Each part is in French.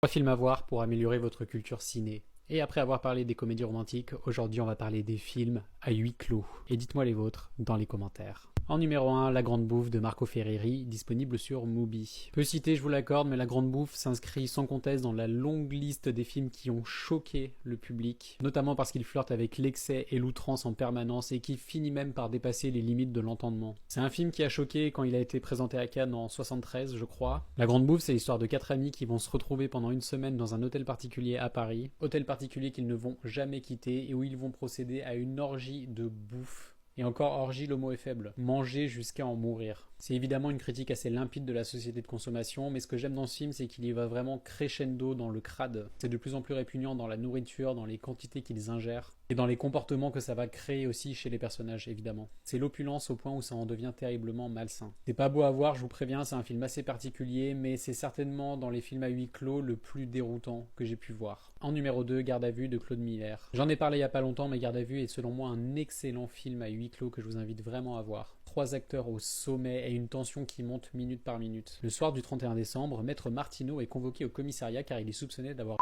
Trois films à voir pour améliorer votre culture ciné. Et après avoir parlé des comédies romantiques, aujourd'hui on va parler des films à huis clos. Et dites-moi les vôtres dans les commentaires. En numéro 1, La Grande Bouffe de Marco Ferreri, disponible sur Mubi. Peu cité, je vous l'accorde, mais La Grande Bouffe s'inscrit sans conteste dans la longue liste des films qui ont choqué le public, notamment parce qu'il flirte avec l'excès et l'outrance en permanence et qui finit même par dépasser les limites de l'entendement. C'est un film qui a choqué quand il a été présenté à Cannes en 73, je crois. La Grande Bouffe, c'est l'histoire de quatre amis qui vont se retrouver pendant une semaine dans un hôtel particulier à Paris, hôtel particulier qu'ils ne vont jamais quitter et où ils vont procéder à une orgie de bouffe. Et encore orgie, le mot est faible. Manger jusqu'à en mourir. C'est évidemment une critique assez limpide de la société de consommation, mais ce que j'aime dans ce film, c'est qu'il y va vraiment crescendo dans le crade. C'est de plus en plus répugnant dans la nourriture, dans les quantités qu'ils ingèrent, et dans les comportements que ça va créer aussi chez les personnages, évidemment. C'est l'opulence au point où ça en devient terriblement malsain. C'est pas beau à voir, je vous préviens, c'est un film assez particulier, mais c'est certainement dans les films à huis clos le plus déroutant que j'ai pu voir. En numéro 2, Garde à vue de Claude Miller. J'en ai parlé il y a pas longtemps, mais Garde à vue est selon moi un excellent film à huis clos que je vous invite vraiment à voir. Trois acteurs au sommet et une tension qui monte minute par minute. Le soir du 31 décembre, Maître Martineau est convoqué au commissariat car il est soupçonné d'avoir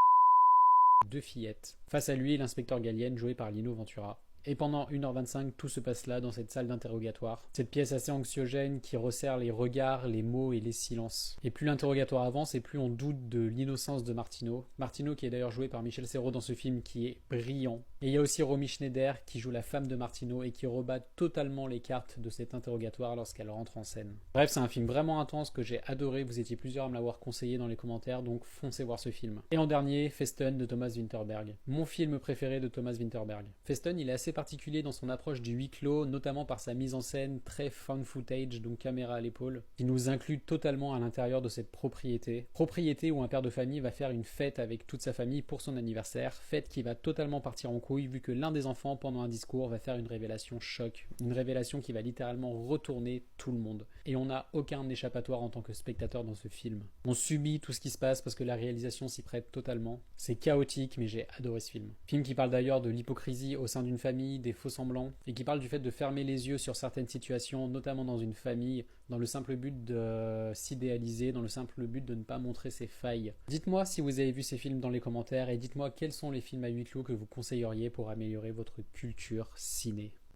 deux fillettes. Face à lui, l'inspecteur Gallienne, joué par Lino Ventura. Et pendant 1h25, tout se passe là, dans cette salle d'interrogatoire. Cette pièce assez anxiogène qui resserre les regards, les mots et les silences. Et plus l'interrogatoire avance, et plus on doute de l'innocence de Martineau. Martineau qui est d'ailleurs joué par Michel Serrault dans ce film, qui est brillant. Et il y a aussi Romy Schneider qui joue la femme de Martineau et qui rebat totalement les cartes de cet interrogatoire lorsqu'elle rentre en scène. Bref, c'est un film vraiment intense que j'ai adoré, vous étiez plusieurs à me l'avoir conseillé dans les commentaires, donc foncez voir ce film. Et en dernier, Festen de Thomas Vinterberg. Mon film préféré de Thomas Vinterberg. Festen, il est assez particulier dans son approche du huis clos, notamment par sa mise en scène très found footage, donc caméra à l'épaule, qui nous inclut totalement à l'intérieur de cette propriété. Propriété où un père de famille va faire une fête avec toute sa famille pour son anniversaire, fête qui va totalement partir en couille vu que l'un des enfants, pendant un discours, va faire une révélation choc. Une révélation qui va littéralement retourner tout le monde. Et on n'a aucun échappatoire en tant que spectateur dans ce film. On subit tout ce qui se passe parce que la réalisation s'y prête totalement. C'est chaotique, mais j'ai adoré ce film. Film qui parle d'ailleurs de l'hypocrisie au sein d'une famille, des faux semblants, et qui parle du fait de fermer les yeux sur certaines situations, notamment dans une famille, dans le simple but de s'idéaliser, dans le simple but de ne pas montrer ses failles. Dites-moi si vous avez vu ces films dans les commentaires, et dites-moi quels sont les films à huis clos que vous conseilleriez pour améliorer votre culture ciné.